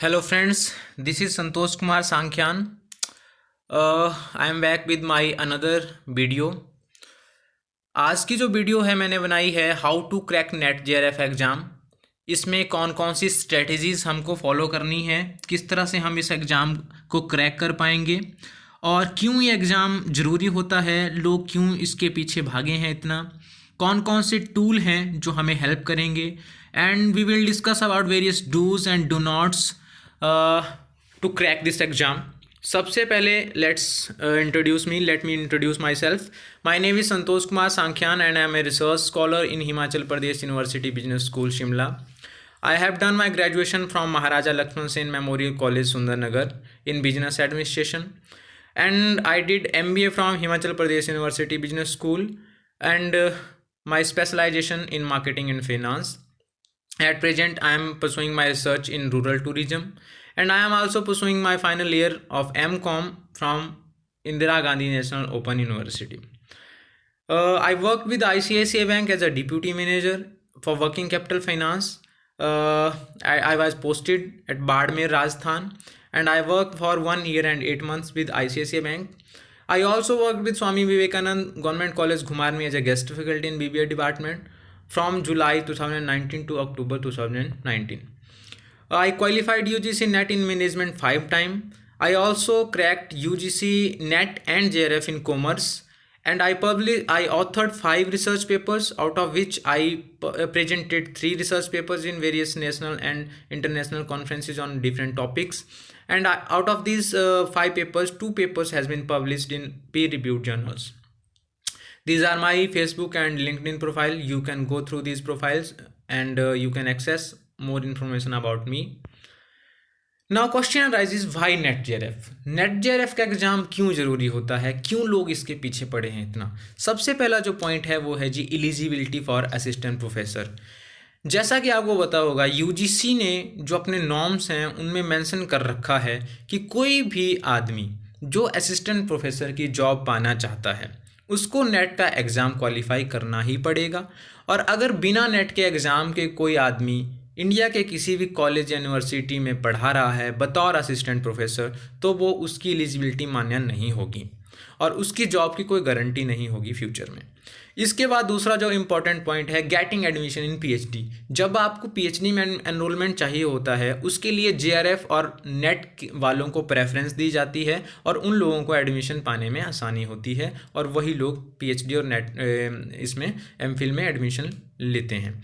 Hello friends, this is Santosh Kumar Sankhyan. I am back with my another video. आज की जो video है मैंने बनाई है how to crack NET JRF exam. इसमें कौन कौन सी स्ट्रेटजीज़ हमको फॉलो करनी है, किस तरह से हम इस एग्ज़ाम को क्रैक कर पाएंगे और क्यों ये एग्ज़ाम ज़रूरी होता है, लोग क्यों इसके पीछे भागे हैं इतना, कौन कौन से टूल हैं जो हमें हेल्प करेंगे and we will discuss about various dos and do nots to crack this exam. सबसे पहले let me introduce myself. My name is Santosh Kumar Sankhyan and I am a research scholar in Himachal Pradesh University Business School, Shimla. I have done my graduation from Maharaja Lakshman Sen Memorial College, Sundarnagar in Business Administration, and I did MBA from Himachal Pradesh University Business School and my specialization in marketing and finance. At present, I am pursuing my research in rural tourism, and I am also pursuing my final year of MCom from Indira Gandhi National Open University. I worked with ICICI Bank as a deputy manager for working capital finance. I was posted at Badmer, Rajasthan, and I worked for 1 year and 8 months with ICICI Bank. I also worked with Swami Vivekanand Government College, Ghumarmi as a guest faculty in BBA department from July 2019 to October 2019. I qualified UGC NET in management 5 times. I also cracked UGC NET and JRF in commerce, and I authored 5 research papers, out of which I presented 3 research papers in various national and international conferences on different topics. And out of these 5 papers, 2 papers has been published in peer-reviewed journals. These are my Facebook and LinkedIn profile. You can go through these profiles and you can access more information about me. Now question arises, why net JRF? Net JRF का exam क्यों ज़रूरी होता है, क्यों लोग इसके पीछे पड़े हैं इतना? सबसे पहला जो पॉइंट है वो है जी एलिजिबिलिटी फॉर असिस्टेंट प्रोफेसर। जैसा कि आपको पता होगा, यूजीसी ने जो अपने नॉर्म्स हैं उनमें मेंशन कर रखा है कि कोई भी आदमी जो असिस्टेंट प्रोफेसर की जॉब पाना चाहता है उसको नेट का एग्ज़ाम क्वालिफाई करना ही पड़ेगा। और अगर बिना नेट के एग्ज़ाम के कोई आदमी इंडिया के किसी भी कॉलेज या यूनिवर्सिटी में पढ़ा रहा है बतौर असिस्टेंट प्रोफेसर, तो वो उसकी एलिजिबिलिटी मान्य नहीं होगी और उसकी जॉब की कोई गारंटी नहीं होगी फ्यूचर में। इसके बाद दूसरा जो इम्पोर्टेंट पॉइंट है, गेटिंग एडमिशन इन पीएचडी। जब आपको पीएचडी में एनरोलमेंट चाहिए होता है उसके लिए जेआरएफ और नेट वालों को प्रेफरेंस दी जाती है और उन लोगों को एडमिशन पाने में आसानी होती है और वही लोग पीएचडी और नेट इसमें एमफिल में एडमिशन लेते हैं।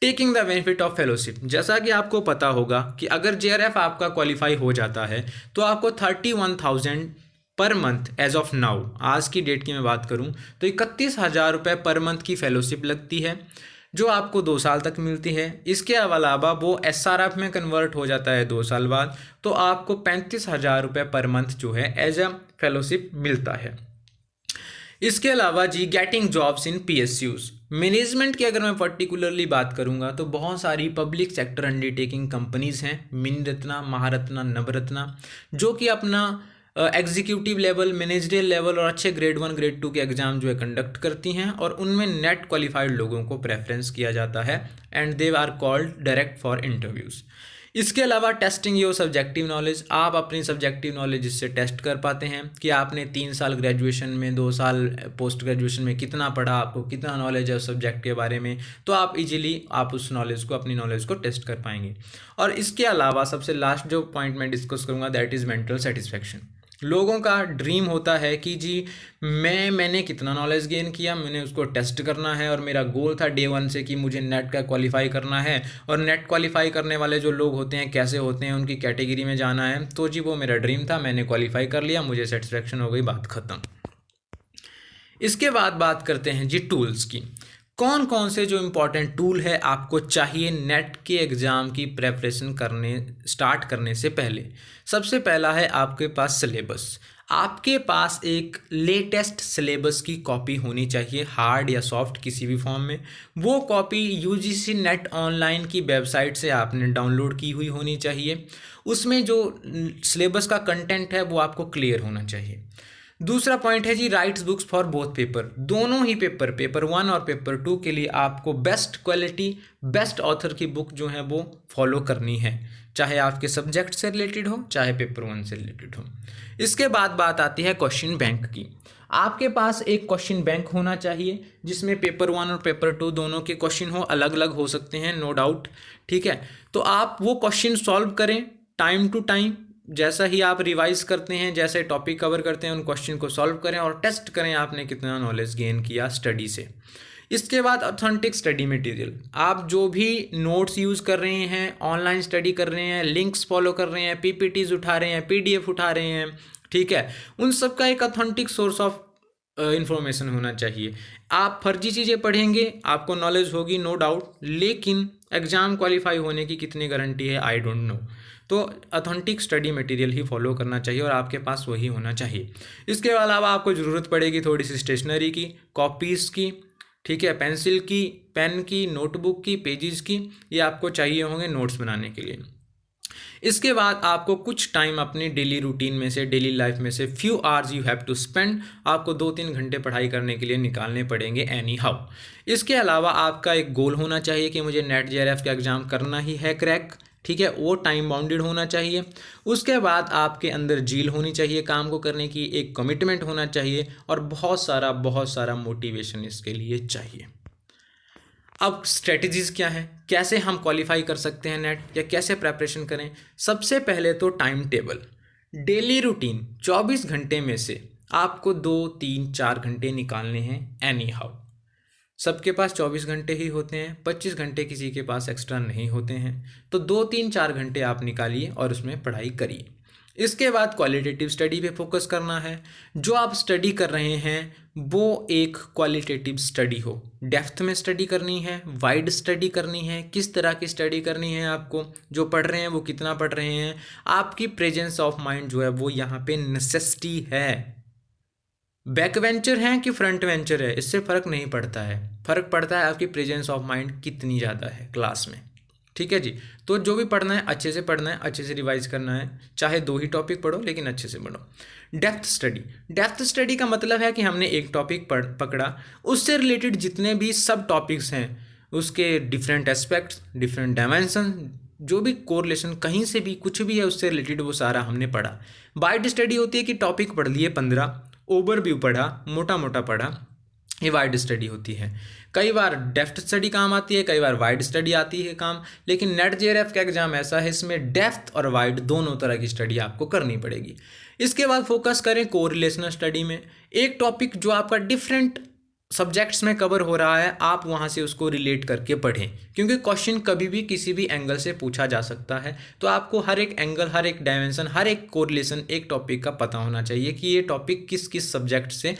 Taking the benefit of fellowship. जैसा कि आपको पता होगा कि अगर जेआरएफ आपका क्वालिफाई हो जाता है तो आपको 31,000 per month as of now, आज की डेट की मैं बात करूं तो 31,000 रुपये पर मंथ की फेलोशिप लगती है जो आपको 2 साल तक मिलती है। इसके अलावा वो एसआरएफ में कन्वर्ट हो जाता है 2 साल बाद, तो आपको 35,000 रुपये पर मंथ जो है एज अ फेलोशिप मिलता है। इसके अलावा जी getting jobs in PSUs. Management की अगर मैं पर्टिकुलरली बात करूंगा तो बहुत सारी पब्लिक सेक्टर अंडरटेकिंग कंपनीज़ हैं, मिनरत्ना, महारत्ना, नवरत्ना, जो कि अपना एग्जीक्यूटिव लेवल, मैनेजरियल लेवल और अच्छे ग्रेड 1 ग्रेड 2 के एग्ज़ाम जो है कंडक्ट करती हैं और उनमें नेट क्वालिफाइड लोगों को प्रेफरेंस किया जाता है and they are called direct for interviews. इसके अलावा टेस्टिंग योर सब्जेक्टिव नॉलेज। आप अपनी सब्जेक्टिव नॉलेज इससे टेस्ट कर पाते हैं कि आपने 3 साल ग्रेजुएशन में, 2 साल पोस्ट ग्रेजुएशन में कितना पढ़ा, आपको कितना नॉलेज है उस सब्जेक्ट के बारे में, तो आप इजीली आप उस नॉलेज को, अपनी नॉलेज को टेस्ट कर पाएंगे। और इसके अलावा सबसे लास्ट जो पॉइंट मैं डिस्कस करूँगा दैट इज़ मेंटल सेटिस्फेक्शन। लोगों का ड्रीम होता है कि जी मैंने कितना नॉलेज गेन किया, मैंने उसको टेस्ट करना है और मेरा गोल था डे 1 से कि मुझे नेट का क्वालिफाई करना है और नेट क्वालिफाई करने वाले जो लोग होते हैं कैसे होते हैं उनकी कैटेगरी में जाना है। तो जी वो मेरा ड्रीम था, मैंने क्वालिफाई कर लिया, मुझे सेटिस्फेक्शन हो गई, बात ख़त्म। इसके बाद बात करते हैं जी टूल्स की। कौन कौन से जो इम्पोर्टेंट टूल है आपको चाहिए नेट के एग्ज़ाम की प्रेपरेशन स्टार्ट करने से पहले। सबसे पहला है आपके पास सिलेबस। आपके पास एक लेटेस्ट सिलेबस की कॉपी होनी चाहिए, हार्ड या सॉफ्ट किसी भी फॉर्म में। वो कॉपी यूजीसी नेट ऑनलाइन की वेबसाइट से आपने डाउनलोड की हुई होनी चाहिए। उसमें जो सिलेबस का कंटेंट है वो आपको क्लियर होना चाहिए। दूसरा पॉइंट है जी writes books for both paper, दोनों ही पेपर, पेपर 1 और पेपर 2 के लिए आपको बेस्ट क्वालिटी, बेस्ट ऑथर की बुक जो है वो फॉलो करनी है, चाहे आपके सब्जेक्ट से रिलेटेड हो, चाहे पेपर 1 से रिलेटेड हो। इसके बाद बात आती है क्वेश्चन बैंक की। आपके पास एक क्वेश्चन बैंक होना चाहिए जिसमें पेपर 1 और पेपर 2 दोनों के क्वेश्चन हो, अलग अलग हो सकते हैं, नो डाउट, ठीक है। तो आप वो क्वेश्चन सॉल्व करें टाइम टू टाइम, जैसा ही आप रिवाइज करते हैं, जैसे टॉपिक कवर करते हैं, उन क्वेश्चन को सॉल्व करें और टेस्ट करें आपने कितना नॉलेज गेन किया स्टडी से। इसके बाद ऑथेंटिक स्टडी मटेरियल, आप जो भी नोट्स यूज़ कर रहे हैं, ऑनलाइन स्टडी कर रहे हैं, लिंक्स फॉलो कर रहे हैं, पीपीटीज उठा रहे हैं, पीडीएफ उठा रहे हैं, ठीक है, उन सब का एक ऑथेंटिक सोर्स ऑफ इंफॉर्मेशन होना चाहिए। आप फर्जी चीज़ें पढ़ेंगे, आपको नॉलेज होगी नो डाउट, लेकिन एग्ज़ाम क्वालिफाई होने की कितनी गारंटी है, आई डोंट नो। तो ऑथेंटिक स्टडी मटेरियल ही फॉलो करना चाहिए और आपके पास वही होना चाहिए। इसके अलावा आपको ज़रूरत पड़ेगी थोड़ी सी स्टेशनरी की, कॉपीज़ की, ठीक है, पेंसिल की, पेन की, नोटबुक की, पेजेस की, ये आपको चाहिए होंगे नोट्स बनाने के लिए। इसके बाद आपको कुछ टाइम अपनी डेली रूटीन में से, डेली लाइफ में से few hours you have to spend, आपको 2-3 घंटे पढ़ाई करने के लिए निकालने पड़ेंगे एनी हाउ। इसके अलावा आपका एक गोल होना चाहिए कि मुझे नेट जेआरएफ का एग्ज़ाम करना ही है क्रैक, ठीक है, वो टाइम बाउंडेड होना चाहिए। उसके बाद आपके अंदर जील होनी चाहिए काम को करने की, एक कमिटमेंट होना चाहिए और बहुत सारा मोटिवेशन इसके लिए चाहिए। अब स्ट्रेटजीज़ क्या है, कैसे हम क्वालिफाई कर सकते हैं नेट, या कैसे प्रेपरेशन करें। सबसे पहले तो टाइम टेबल, डेली रूटीन 24 घंटे में से आपको 2-3-4 घंटे निकालने हैं एनी हाउ। सबके पास 24 घंटे ही होते हैं, 25 घंटे किसी के पास एक्स्ट्रा नहीं होते हैं, तो 2-3-4 घंटे आप निकालिए और उसमें पढ़ाई करिए। इसके बाद क्वालिटेटिव स्टडी पे फोकस करना है। जो आप स्टडी कर रहे हैं वो एक क्वालिटेटिव स्टडी हो, डेप्थ में स्टडी करनी है, वाइड स्टडी करनी है, किस तरह की स्टडी करनी है, आपको जो पढ़ रहे हैं वो कितना पढ़ रहे हैं, आपकी प्रेजेंस ऑफ माइंड जो है वो यहाँ पे नेसेसिटी है। बैक वेंचर है कि फ्रंट वेंचर है, इससे फ़र्क नहीं पड़ता है, फ़र्क पड़ता है आपकी प्रेजेंस ऑफ माइंड कितनी ज़्यादा है क्लास में, ठीक है जी। तो जो भी पढ़ना है अच्छे से पढ़ना है, अच्छे से रिवाइज करना है, चाहे 2 ही टॉपिक पढ़ो लेकिन अच्छे से पढ़ो। डेप्थ स्टडी, डेप्थ स्टडी का मतलब है कि हमने एक टॉपिक पकड़ा, उससे रिलेटेड जितने भी सब टॉपिक्स हैं, उसके डिफरेंट एस्पेक्ट्स, डिफरेंट डायमेंशन, जो भी कोरिलेशन कहीं से भी कुछ भी है उससे रिलेटेड, वो सारा हमने पढ़ा। वाइड स्टडी होती है कि टॉपिक पढ़ लिए 15, ओवरव्यू पढ़ा, मोटा मोटा पढ़ा, ये वाइड स्टडी होती है। कई बार डेप्थ स्टडी काम आती है, कई बार वाइड स्टडी आती है काम, लेकिन नेट जेआरएफ का एग्जाम ऐसा है इसमें डेप्थ और वाइड दोनों तरह की स्टडी आपको करनी पड़ेगी। इसके बाद फोकस करें कोरिलेशनल स्टडी में, एक टॉपिक जो आपका डिफरेंट सब्जेक्ट्स में कवर हो रहा है, आप वहाँ से उसको रिलेट करके पढ़ें, क्योंकि क्वेश्चन कभी भी किसी भी एंगल से पूछा जा सकता है। तो आपको हर एक एंगल, हर एक डायमेंशन, हर एक कोरिलेशन एक टॉपिक का पता होना चाहिए कि ये टॉपिक किस किस सब्जेक्ट से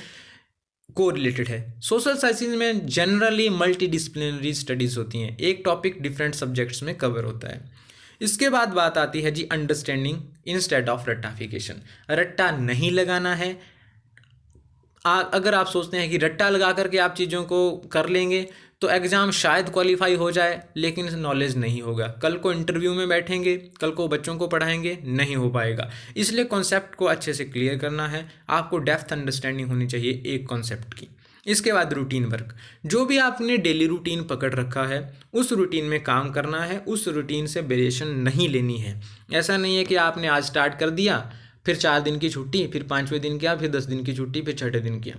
कोरिलेटेड है। सोशल साइंसेज में जनरली मल्टी डिसिप्लिनरी स्टडीज़ होती हैं, एक टॉपिक डिफरेंट सब्जेक्ट्स में कवर होता है। इसके बाद बात आती है जी अंडरस्टैंडिंग इंस्टेड ऑफ रट्टाफिकेशन, रट्टा नहीं लगाना है। अगर आप सोचते हैं कि रट्टा लगा करके आप चीज़ों को कर लेंगे तो एग्ज़ाम शायद क्वालिफाई हो जाए, लेकिन नॉलेज नहीं होगा। कल को इंटरव्यू में बैठेंगे, कल को बच्चों को पढ़ाएंगे, नहीं हो पाएगा। इसलिए कॉन्सेप्ट को अच्छे से क्लियर करना है, आपको डेप्थ अंडरस्टैंडिंग होनी चाहिए एक कॉन्सेप्ट की। इसके बाद रूटीन वर्क, जो भी आपने डेली रूटीन पकड़ रखा है उस रूटीन में काम करना है, उस रूटीन से वेरिएशन नहीं लेनी है। ऐसा नहीं है कि आपने आज स्टार्ट कर दिया, फिर 4 दिन की छुट्टी, फिर 5वें दिन किया, फिर 10 दिन की छुट्टी, फिर 6ठे दिन किया।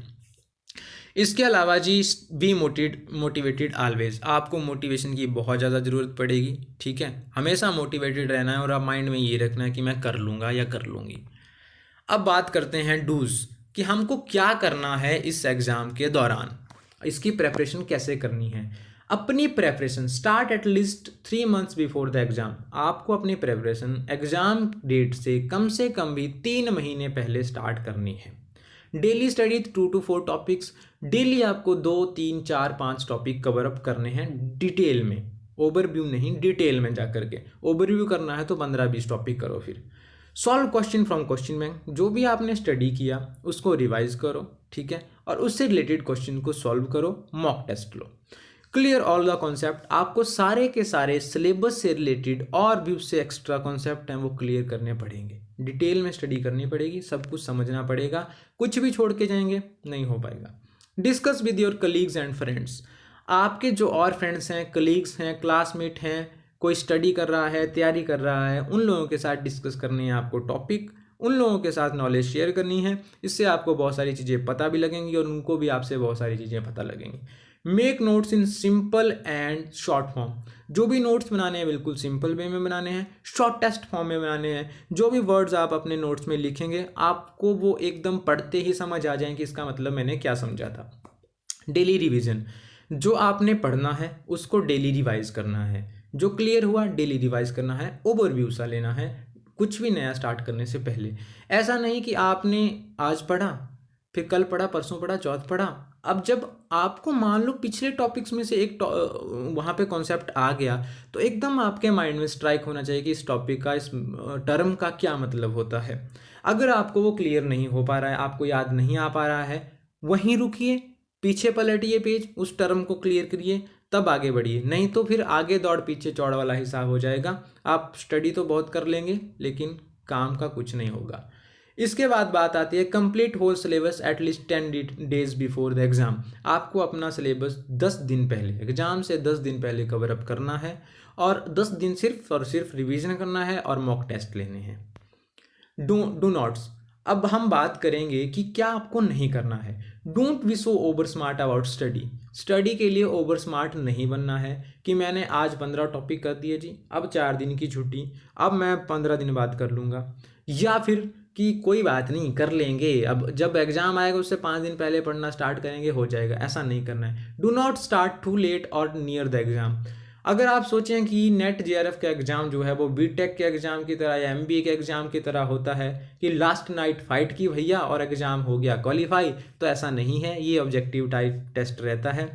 इसके अलावा जी बी मोटिवेटेड ऑलवेज, आपको मोटिवेशन की बहुत ज़्यादा ज़रूरत पड़ेगी, ठीक है, हमेशा मोटिवेटेड रहना है और आप माइंड में ये रखना है कि मैं कर लूँगा या कर लूँगी। अब बात करते हैं डूज़, कि हमको क्या करना है इस एग्ज़ाम के दौरान, इसकी प्रेपरेशन कैसे करनी है। अपनी preparation start at least 3 months before the exam, आपको अपनी प्रेपरेशन एग्ज़ाम डेट से कम भी 3 महीने पहले स्टार्ट करनी है। Daily study 2 to 4 topics, daily आपको 2, 3, 4, 5 टॉपिक कवर अप करने हैं डिटेल में, ओवरव्यू नहीं, डिटेल में जा करके। ओवरव्यू करना है तो 15-20 टॉपिक करो। फिर solve question from question bank, जो भी आपने स्टडी किया उसको रिवाइज करो, ठीक है, और उससे रिलेटेड क्वेश्चन को सॉल्व करो, मॉक टेस्ट लो। क्लियर ऑल द कॉन्सेप्ट, आपको सारे के सारे सिलेबस से रिलेटेड और भी उससे एक्स्ट्रा कॉन्सेप्ट हैं वो क्लियर करने पड़ेंगे, डिटेल में स्टडी करनी पड़ेगी, सब कुछ समझना पड़ेगा, कुछ भी छोड़ के जाएंगे नहीं हो पाएगा। Discuss with your colleagues and friends, आपके जो और फ्रेंड्स हैं, कलीग्स हैं, क्लासमेट हैं, कोई स्टडी कर रहा है, तैयारी कर रहा है, उन लोगों के साथ डिस्कस करनी है आपको टॉपिक, उन लोगों के साथ नॉलेज शेयर करनी है। इससे आपको बहुत सारी चीज़ें पता भी लगेंगी और उनको भी आपसे बहुत सारी चीज़ें पता लगेंगी। Make notes in simple and short form, जो भी नोट्स बनाने हैं बिल्कुल सिंपल वे में बनाने हैं, शॉर्टेस्ट फॉर्म में बनाने हैं। जो भी वर्ड्स आप अपने नोट्स में लिखेंगे आपको वो एकदम पढ़ते ही समझ आ जाएं कि इसका मतलब मैंने क्या समझा था। डेली रिवीजन, जो आपने पढ़ना है उसको डेली रिवाइज करना है, जो क्लियर हुआ डेली रिवाइज करना है, ओवरव्यू सा लेना है कुछ भी नया स्टार्ट करने से पहले। ऐसा नहीं कि आपने आज पढ़ा, फिर कल पढ़ा, परसों पढ़ा, चौथ पढ़ा, अब जब आपको मान लो पिछले टॉपिक्स में से एक वहाँ पे कॉन्सेप्ट आ गया तो एकदम आपके माइंड में स्ट्राइक होना चाहिए कि इस टॉपिक का, इस टर्म का क्या मतलब होता है। अगर आपको वो क्लियर नहीं हो पा रहा है, आपको याद नहीं आ पा रहा है, वहीं रुकिए, पीछे पलटिए पेज, उस टर्म को क्लियर करिए, तब आगे बढ़िए। नहीं तो फिर आगे दौड़ पीछे चौड़ वाला हिसाब हो जाएगा। आप स्टडी तो बहुत कर लेंगे लेकिन काम का कुछ नहीं होगा। इसके बाद बात आती है complete whole syllabus at least 10 days before the exam. आपको अपना सिलेबस 10 दिन पहले, एग्ज़ाम से 10 दिन पहले कवर अप करना है और 10 दिन सिर्फ और सिर्फ रिवीजन करना है और मॉक टेस्ट लेने हैं। डू नॉट्स, अब हम बात करेंगे कि क्या आपको नहीं करना है। Don't be so over smart about study. Study के लिए ओवर स्मार्ट नहीं बनना है कि मैंने आज 15 टॉपिक कर दिए जी, अब 4 दिन की छुट्टी, अब मैं 15 दिन बाद कर लूँगा, या फिर कि कोई बात नहीं कर लेंगे, अब जब एग्ज़ाम आएगा उससे 5 दिन पहले पढ़ना स्टार्ट करेंगे हो जाएगा। ऐसा नहीं करना है। Do not start too late और नियर द एग्ज़ाम। अगर आप सोचें कि नेट जेआरएफ का एग्ज़ाम जो है वो बीटेक के एग्ज़ाम की तरह या एमबीए के एग्ज़ाम की तरह होता है कि लास्ट नाइट फाइट की भैया और एग्ज़ाम हो गया क्वालिफाई, तो ऐसा नहीं है। ये ऑब्जेक्टिव टाइप टेस्ट रहता है।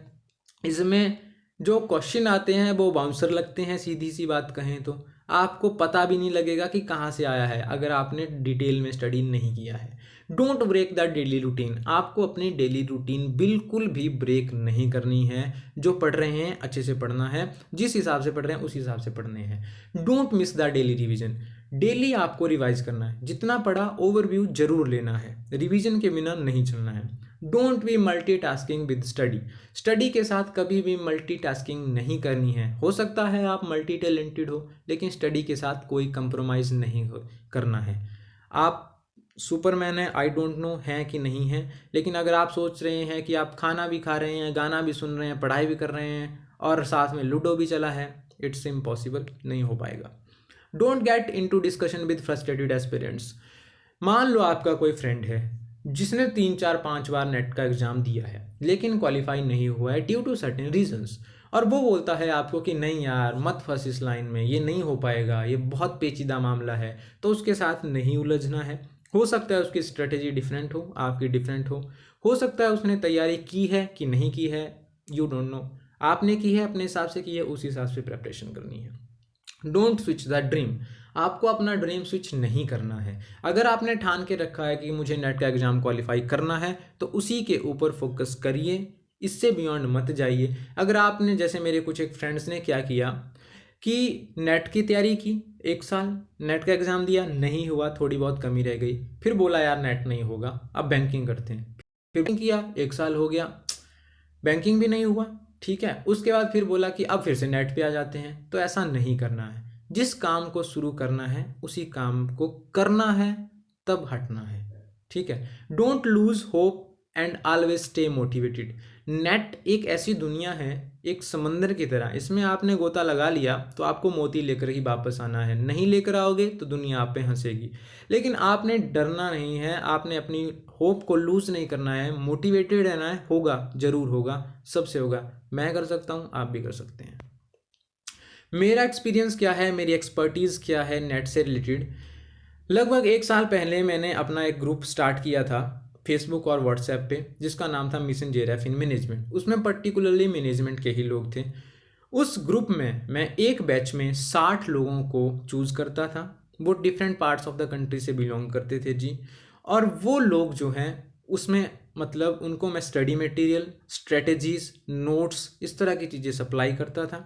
इसमें जो क्वेश्चन आते हैं वो बाउंसर लगते हैं, सीधी सी बात कहें तो आपको पता भी नहीं लगेगा कि कहाँ से आया है अगर आपने डिटेल में स्टडी नहीं किया है। Don't break the daily routine, आपको अपनी डेली रूटीन बिल्कुल भी ब्रेक नहीं करनी है। जो पढ़ रहे हैं अच्छे से पढ़ना है, जिस हिसाब से पढ़ रहे हैं उस हिसाब से पढ़ने हैं। Don't miss the daily revision, daily आपको रिवाइज करना है, जितना पढ़ा ओवरव्यू जरूर लेना है, रिवीजन के बिना नहीं चलना है। Don't be multitasking with study, study के साथ कभी भी मल्टीटास्किंग नहीं करनी है। हो सकता है आप मल्टी टैलेंटेड हो लेकिन स्टडी के साथ कोई कंप्रोमाइज़ नहीं करना है। आप सुपरमैन है, आई डोंट नो हैं कि नहीं हैं, लेकिन अगर आप सोच रहे हैं कि आप खाना भी खा रहे हैं, गाना भी सुन रहे हैं, पढ़ाई भी कर रहे हैं और साथ में लूडो भी चला है, इट्स इम्पॉसिबल, नहीं हो पाएगा। Don't get into discussion with frustrated aspirants. मान लो आपका कोई फ्रेंड है जिसने 3 4 5 बार नेट का एग्ज़ाम दिया है लेकिन क्वालिफाई नहीं हुआ है ड्यू टू सर्टेन रीजंस, और वो बोलता है आपको कि नहीं यार मत फंस इस लाइन में, ये नहीं हो पाएगा, ये बहुत पेचीदा मामला है, तो उसके साथ नहीं उलझना है। हो सकता है उसकी स्ट्रेटेजी डिफरेंट हो, आपकी डिफरेंट हो सकता है उसने तैयारी की है कि नहीं की है, यू डोंट नो। आपने की है, अपने हिसाब से की है, उस हिसाब से प्रिपरेशन करनी है। डोंट स्विच द ड्रीम, आपको अपना ड्रीम स्विच नहीं करना है। अगर आपने ठान के रखा है कि मुझे नेट का एग्ज़ाम क्वालिफाई करना है तो उसी के ऊपर फोकस करिए, इससे बियॉन्ड मत जाइए। अगर आपने, जैसे मेरे कुछ एक फ्रेंड्स ने क्या किया कि नेट की तैयारी की, 1 साल नेट का एग्ज़ाम दिया, नहीं हुआ, थोड़ी बहुत कमी रह गई, फिर बोला यार नेट नहीं होगा अब बैंकिंग करते हैं, फिर किया, 1 साल हो गया, बैंकिंग भी नहीं हुआ, ठीक है, उसके बाद फिर बोला कि अब फिर से नेट पे आ जाते हैं। तो ऐसा नहीं करना है। जिस काम को शुरू करना है उसी काम को करना है, तब हटना है, ठीक है। Don't lose hope and always stay motivated. Net एक ऐसी दुनिया है, एक समंदर की तरह, इसमें आपने गोता लगा लिया तो आपको मोती लेकर ही वापस आना है, नहीं लेकर आओगे तो दुनिया आप पे हंसेगी। लेकिन आपने डरना नहीं है, आपने अपनी होप को लूज नहीं करना है, मोटिवेटेड रहना है, होगा, जरूर होगा, सबसे होगा। मैं कर सकता हूँ, आप भी कर सकते हैं। मेरा एक्सपीरियंस क्या है, मेरी एक्सपर्टीज़ क्या है नेट से रिलेटेड। लगभग 1 साल पहले मैंने अपना एक ग्रुप स्टार्ट किया था फेसबुक और व्हाट्सएप पे, जिसका नाम था मिशन जेआरएफ इन मैनेजमेंट। उसमें पर्टिकुलरली मैनेजमेंट के ही लोग थे। उस ग्रुप में मैं एक बैच में 60 लोगों को चूज़ करता था। वो different parts of the country से बिलोंग करते थे जी। और वो लोग जो हैं उसमें मतलब उनको मैं स्टडी मटेरियल, स्ट्रेटजीज, नोट्स, इस तरह की चीज़ें सप्लाई करता था।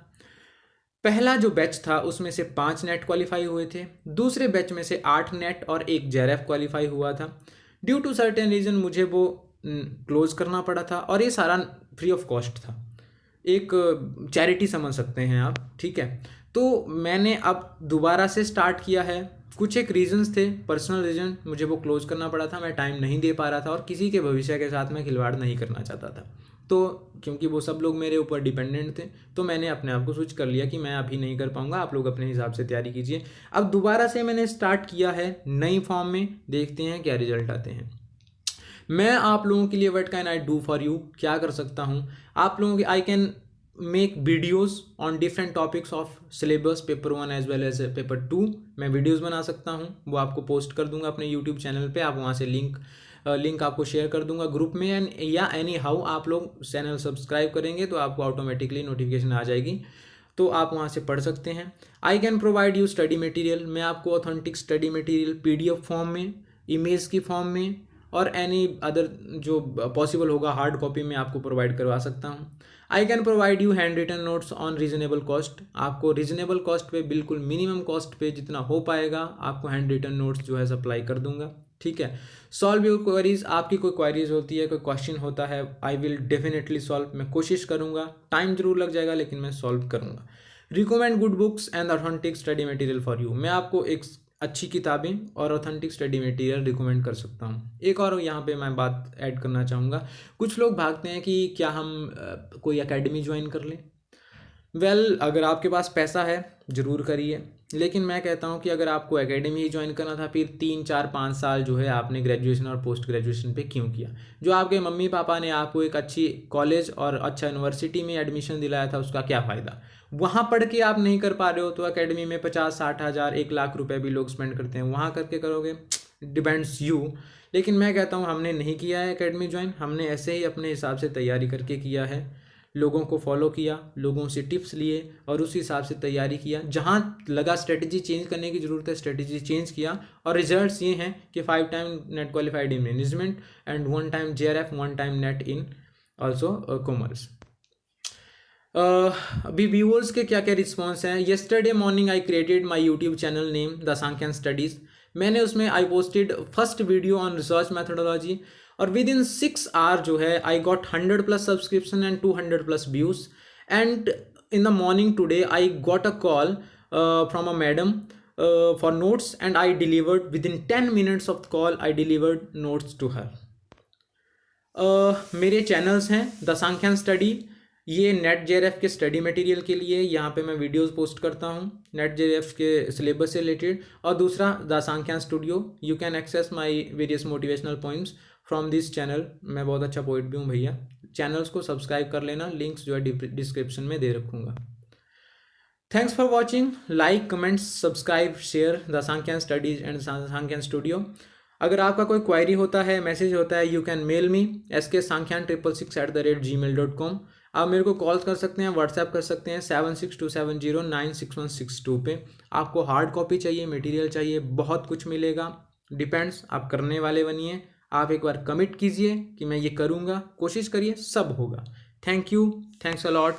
पहला जो बैच था उसमें से 5 नेट क्वालिफाई हुए थे, दूसरे बैच में से 8 नेट और एक जेआरएफ क्वालिफाई हुआ था। ड्यू टू सर्टेन रीज़न मुझे वो क्लोज करना पड़ा था, और ये सारा फ्री ऑफ कॉस्ट था, एक चैरिटी समझ सकते हैं आप, ठीक है। तो मैंने अब दोबारा से स्टार्ट किया है। कुछ एक रीजंस थे, पर्सनल रीजन, मुझे वो क्लोज करना पड़ा था, मैं टाइम नहीं दे पा रहा था और किसी के भविष्य के साथ मैं खिलवाड़ नहीं करना चाहता था। तो क्योंकि वो सब लोग मेरे ऊपर डिपेंडेंट थे, तो मैंने अपने आप को स्विच कर लिया कि मैं अभी नहीं कर पाऊंगा, आप लोग अपने हिसाब से तैयारी कीजिए। अब दोबारा से मैंने स्टार्ट किया है नई फॉर्म में, देखते हैं क्या रिजल्ट आते हैं। मैं आप लोगों के लिए what can I do for you, क्या कर सकता हूँ आप लोगों के, I can make videos on different topics of syllabus paper 1 as well as paper 2। मैं वीडियोज़ बना सकता हूँ, वो आपको पोस्ट कर दूंगा अपने यूट्यूब चैनल पे, आप वहाँ से लिंक आपको शेयर कर दूंगा ग्रुप में, या एनी हाउ आप लोग चैनल सब्सक्राइब करेंगे तो आपको ऑटोमेटिकली नोटिफिकेशन आ जाएगी, तो आप वहाँ से पढ़ सकते हैं। आई can provide you study material, मैं आपको authentic study material PDF form में, इमेज की फॉर्म में, और एनी अदर जो पॉसिबल होगा हार्ड कॉपी में आपको प्रोवाइड करवा सकता हूँ। I can provide you hand written notes on reasonable cost, आपको रीजनेबल कॉस्ट पे, बिल्कुल मिनिमम कॉस्ट पे जितना हो पाएगा आपको हैंड रिटन नोट्स जो है सप्लाई कर दूंगा, ठीक है। सॉल्व योर क्वेरीज, आपकी कोई क्वेरीज होती है, कोई क्वेश्चन होता है, आई विल डेफिनेटली सॉल्व, मैं कोशिश करूंगा, टाइम जरूर लग जाएगा लेकिन मैं सॉल्व करूंगा। Recommend good books and authentic study material for you, मैं आपको एक अच्छी किताबें और ऑथेंटिक स्टडी मटेरियल रिकमेंड कर सकता हूँ। एक और यहाँ पे मैं बात ऐड करना चाहूँगा, कुछ लोग भागते हैं कि क्या हम कोई एकेडमी ज्वाइन कर लें। वेल, अगर आपके पास पैसा है ज़रूर करिए, लेकिन मैं कहता हूँ कि अगर आपको एकेडमी ही ज्वाइन करना था, फिर 3 4 5 साल जो है आपने ग्रेजुएशन और पोस्ट ग्रेजुएशन पे क्यों किया। जो आपके मम्मी पापा ने आपको एक अच्छी कॉलेज और अच्छा यूनिवर्सिटी में एडमिशन दिलाया था, उसका क्या फ़ायदा। वहाँ पढ़ के आप नहीं कर पा रहे हो तो एकेडमी में 50 60 हज़ार 1 लाख रुपए भी लोग स्पेंड करते हैं, वहाँ करके करोगे, डिपेंड्स यू। लेकिन मैं कहता हूँ हमने नहीं किया है एकेडमी ज्वाइन, हमने ऐसे ही अपने हिसाब से तैयारी करके किया है, लोगों को फॉलो किया, लोगों से टिप्स लिए और उस हिसाब से तैयारी किया। जहाँ लगा स्ट्रेटजी चेंज करने की ज़रूरत है, स्ट्रेटजी चेंज किया, और रिजल्ट्स ये हैं कि 5 time NET qualified in management and 1 time JRF, 1 time NET in also commerce. अभी व्यूअर्स के क्या क्या रिस्पॉन्स हैं। Yesterday morning I created my YouTube channel name the Sankhyan studies, मैंने उसमें I posted first video on research methodology, और within 6 hour जो है I got 100+ subscription and 200+ views. And in the morning today I got a call from a madam for notes and I delivered within 10 minutes of call, I delivered notes to her. मेरे channels हैं the Sankhyan study, ये NET JRF के study material के लिए, यहाँ पे मैं videos post करता हूँ नेट JRF के सिलेबस से रिलेटेड, और दूसरा the Sankhyan studio, you can access my various motivational points from this channel. मैं बहुत अच्छा पोइट भी हूँ भैया, चैनल्स को सब्सक्राइब कर लेना, लिंक्स जो है डिस्क्रिप्शन में दे रखूँगा। Thanks for watching, like comments subscribe share the Sankhyan studies and Sankhyan studio. अगर आपका कोई क्वायरी होता है, मैसेज होता है, you can mail me sksankyan666@gmail.com। आप मेरे को कॉल कर सकते हैं, व्हाट्सएप कर सकते हैं 7627096162 पे। आपको हार्ड कॉपी चाहिए, मटेरियल चाहिए, बहुत कुछ मिलेगा, डिपेंड्स आप करने वाले बनिए। आप एक बार कमिट कीजिए कि मैं ये करूँगा, कोशिश करिए, सब होगा। Thank you, thanks a lot.